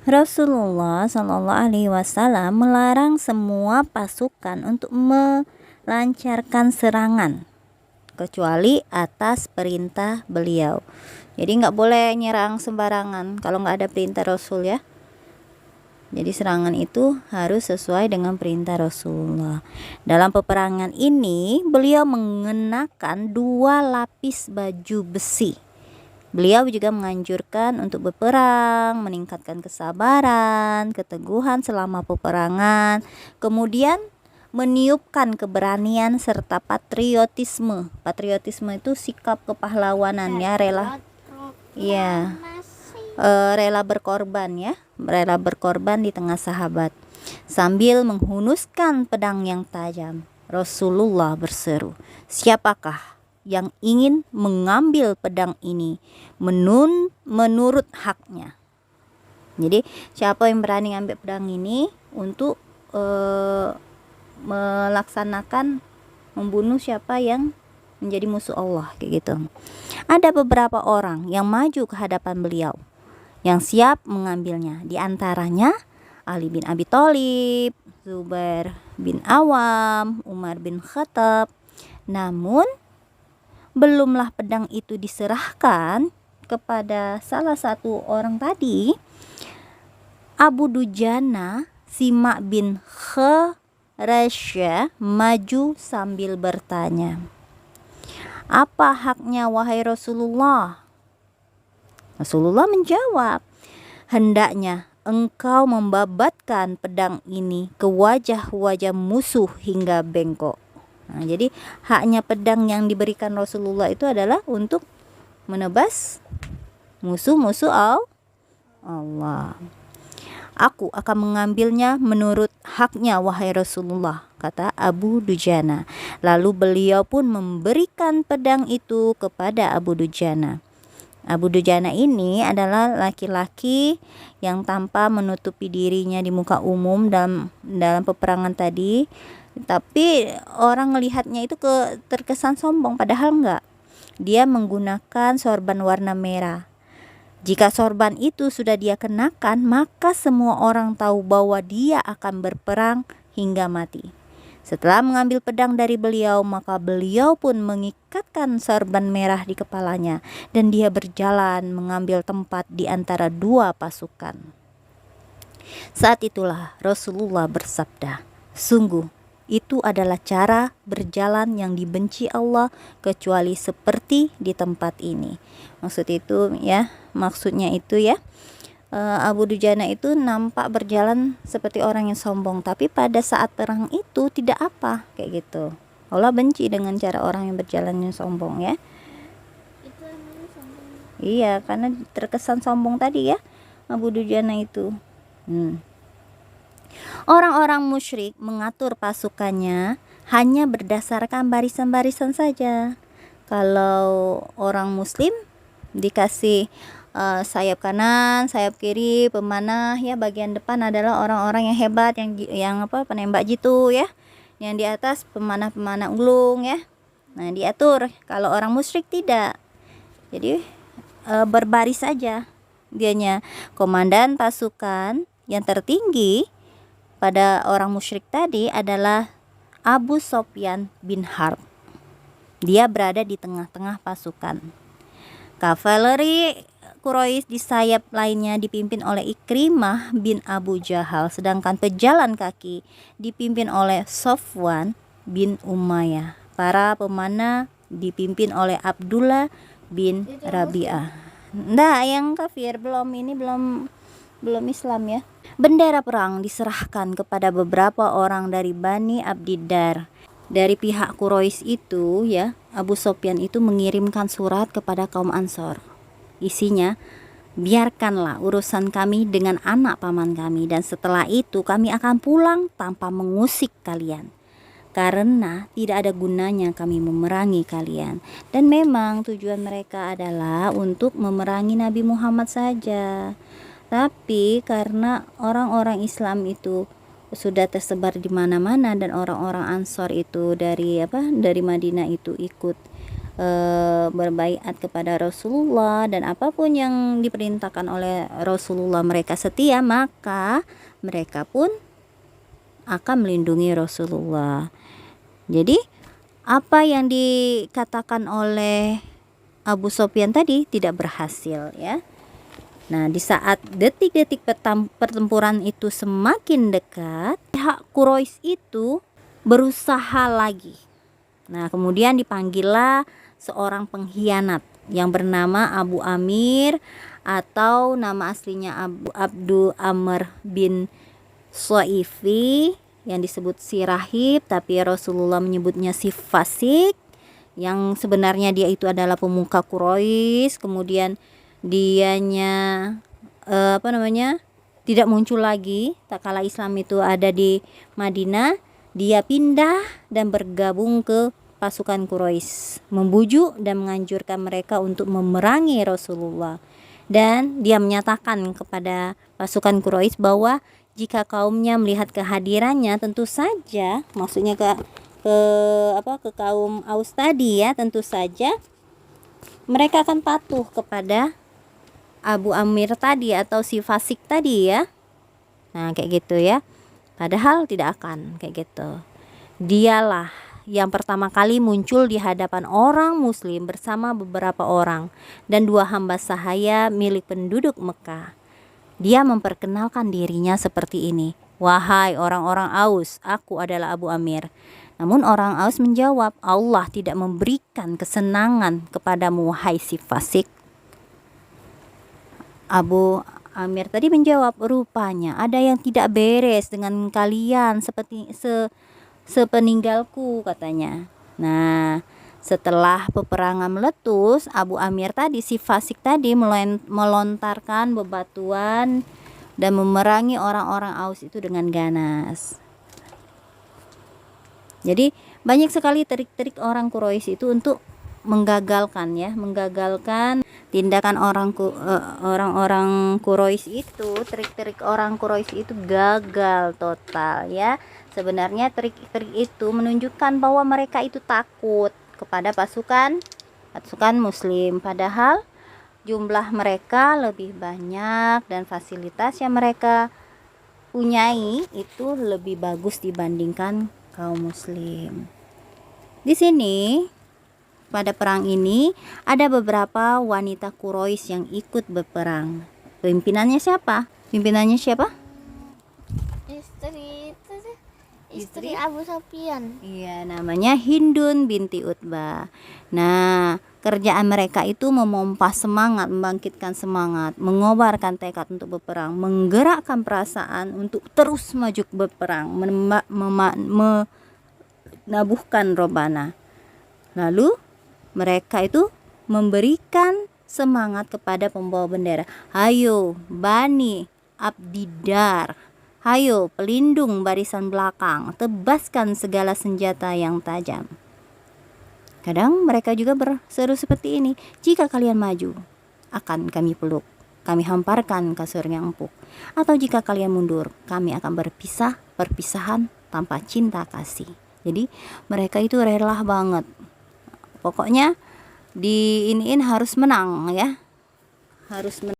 Rasulullah Shallallahu Alaihi Wasallam melarang semua pasukan untuk melancarkan serangan kecuali atas perintah beliau. Jadi nggak boleh nyerang sembarangan kalau nggak ada perintah Rasul ya. Jadi serangan itu harus sesuai dengan perintah Rasulullah. Dalam peperangan ini beliau mengenakan 2 lapis baju besi. Beliau juga menganjurkan untuk berperang, meningkatkan kesabaran, keteguhan selama peperangan, kemudian meniupkan keberanian serta patriotisme. Patriotisme itu sikap kepahlawanan ya, rela berkorban ya, rela berkorban di tengah sahabat. Sambil menghunuskan pedang yang tajam, Rasulullah berseru, "Siapakah yang ingin mengambil pedang ini menurut haknya?" Jadi siapa yang berani ngambil pedang ini untuk melaksanakan membunuh siapa yang menjadi musuh Allah kayak gitu. Ada beberapa orang yang maju ke hadapan beliau yang siap mengambilnya. Di antaranya Ali bin Abi Thalib, Zubair bin Awam, Umar bin Khattab. Namun belumlah pedang itu diserahkan kepada salah satu orang tadi, Abu Dujana Simak bin Kharasya maju sambil bertanya, "Apa haknya wahai Rasulullah?" Rasulullah menjawab, "Hendaknya engkau membabatkan pedang ini ke wajah-wajah musuh hingga bengkok." Nah, jadi haknya pedang yang diberikan Rasulullah itu adalah untuk menebas musuh-musuh Allah. "Aku akan mengambilnya menurut haknya wahai Rasulullah," kata Abu Dujana. Lalu beliau pun memberikan pedang itu kepada Abu Dujana. Abu Dujana ini adalah laki-laki yang tanpa menutupi dirinya di muka umum dalam peperangan tadi, tapi orang melihatnya itu terkesan sombong, padahal enggak. Dia menggunakan sorban warna merah. Jika sorban itu sudah dia kenakan, maka semua orang tahu bahwa dia akan berperang hingga mati. Setelah mengambil pedang dari beliau, maka beliau pun mengikatkan sorban merah di kepalanya dan dia berjalan mengambil tempat di antara 2 pasukan. Saat itulah Rasulullah bersabda, "Sungguh itu adalah cara berjalan yang dibenci Allah kecuali seperti di tempat ini." Maksudnya itu ya, Abu Dujana itu nampak berjalan seperti orang yang sombong, tapi pada saat perang itu tidak apa kayak gitu. Allah benci dengan cara orang yang berjalan yang sombong ya. Itu emangnya sombong? Iya, karena terkesan sombong tadi ya Abu Dujana itu. Orang-orang musyrik mengatur pasukannya hanya berdasarkan barisan-barisan saja. Kalau orang muslim dikasih sayap kanan, sayap kiri, pemanah ya, bagian depan adalah orang-orang yang hebat, yang penembak jitu ya. Yang di atas pemanah-pemanah ulung ya. Nah, diatur. Kalau orang musyrik tidak. Jadi berbaris saja. Dianya komandan pasukan yang tertinggi pada orang musyrik tadi adalah Abu Sofyan bin Harb. Dia berada di tengah-tengah pasukan. Kavaleri Quraisy di sayap lainnya dipimpin oleh Ikrimah bin Abu Jahal, sedangkan pejalan kaki dipimpin oleh Sofwan bin Umayyah. Para pemanah dipimpin oleh Abdullah bin Rabi'ah. Nah, yang kafir belum Islam ya. Bendera perang diserahkan kepada beberapa orang dari Bani Abdiddar. Dari pihak Quraisy itu ya, Abu Sofyan itu mengirimkan surat kepada kaum Ansor. Isinya, "Biarkanlah urusan kami dengan anak paman kami, dan setelah itu kami akan pulang tanpa mengusik kalian, karena tidak ada gunanya kami memerangi kalian." Dan memang tujuan mereka adalah untuk memerangi Nabi Muhammad saja. Tapi karena orang-orang Islam itu sudah tersebar di mana-mana dan orang-orang Ansor itu dari Madinah itu ikut berbaiat kepada Rasulullah, dan apapun yang diperintahkan oleh Rasulullah mereka setia, maka mereka pun akan melindungi Rasulullah. Jadi apa yang dikatakan oleh Abu Sufyan tadi tidak berhasil ya. Nah, di saat detik-detik pertempuran itu semakin dekat, pihak Quraisy itu berusaha lagi. Nah, kemudian dipanggillah seorang pengkhianat yang bernama Abu Amir, atau nama aslinya Abdu Amr bin Soifi, yang disebut si rahib, tapi Rasulullah menyebutnya si fasik, yang sebenarnya dia itu adalah pemuka Quraisy. Kemudian dianya tidak muncul lagi tak kala Islam itu ada di Madinah. Dia pindah dan bergabung ke pasukan Quraisy, membujuk dan menganjurkan mereka untuk memerangi Rasulullah. Dan dia menyatakan kepada pasukan Quraisy bahwa jika kaumnya melihat kehadirannya, tentu saja, maksudnya ke kaum Aus tadi ya, tentu saja mereka akan patuh kepada Abu Amir tadi atau si fasik tadi ya. Nah, kayak gitu ya. Padahal tidak akan kayak gitu. Dialah yang pertama kali muncul di hadapan orang muslim bersama beberapa orang dan 2 hamba sahaya milik penduduk Mekah. Dia memperkenalkan dirinya seperti ini. Wahai orang-orang Aus, aku adalah Abu Amir. Namun orang Aus menjawab, Allah tidak memberikan kesenangan kepadamu, wahai si fasik. Abu Amir tadi menjawab, rupanya ada yang tidak beres dengan kalian sepeninggalku, katanya. Nah, setelah peperangan meletus, Abu Amir tadi, si fasik tadi, melontarkan bebatuan dan memerangi orang-orang Aus itu dengan ganas. Jadi banyak sekali trik-trik orang Quraisy itu untuk menggagalkan tindakan orang-orang Quraisy itu. Trik-trik orang Quraisy itu gagal total ya. Sebenarnya trik-trik itu menunjukkan bahwa mereka itu takut kepada pasukan muslim, padahal jumlah mereka lebih banyak dan fasilitas yang mereka punyai itu lebih bagus dibandingkan kaum muslim. Di sini pada perang ini ada beberapa wanita Quraisy yang ikut berperang. Pimpinannya siapa? Istri Abu Sufyan. Iya, namanya Hindun binti Utbah. Nah, kerjaan mereka itu memompa semangat, membangkitkan semangat, mengobarkan tekad untuk berperang, menggerakkan perasaan untuk terus maju berperang, menabuhkan robana. Lalu mereka itu memberikan semangat kepada pembawa bendera. Hayo Bani Abdidar, hayo pelindung barisan belakang, tebaskan segala senjata yang tajam. Kadang mereka juga berseru seperti ini, jika kalian maju, akan kami peluk, kami hamparkan kasur yang empuk. Atau jika kalian mundur, kami akan perpisahan tanpa cinta kasih. Jadi mereka itu rela banget. Pokoknya harus menang ya. Harus menang.